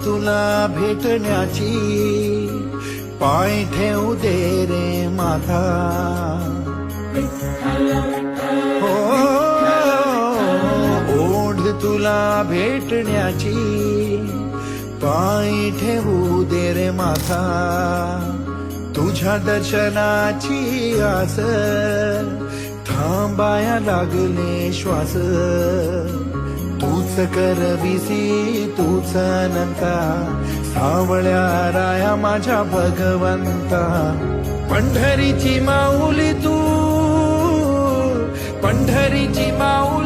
तुला भेटण्याची, पाय ठेवू दे रे माथा. हो, ओढ तुला भेटण्याची, पाय ठेवू दे रे माथा. तुझ्या दर्शनाची आस, थांबाया लागले श्वास. तूच करविसी तूच अनंता, सावळ्या राया माझ्या भगवंता. पंढरीची माऊली तू, पंढरीची माऊली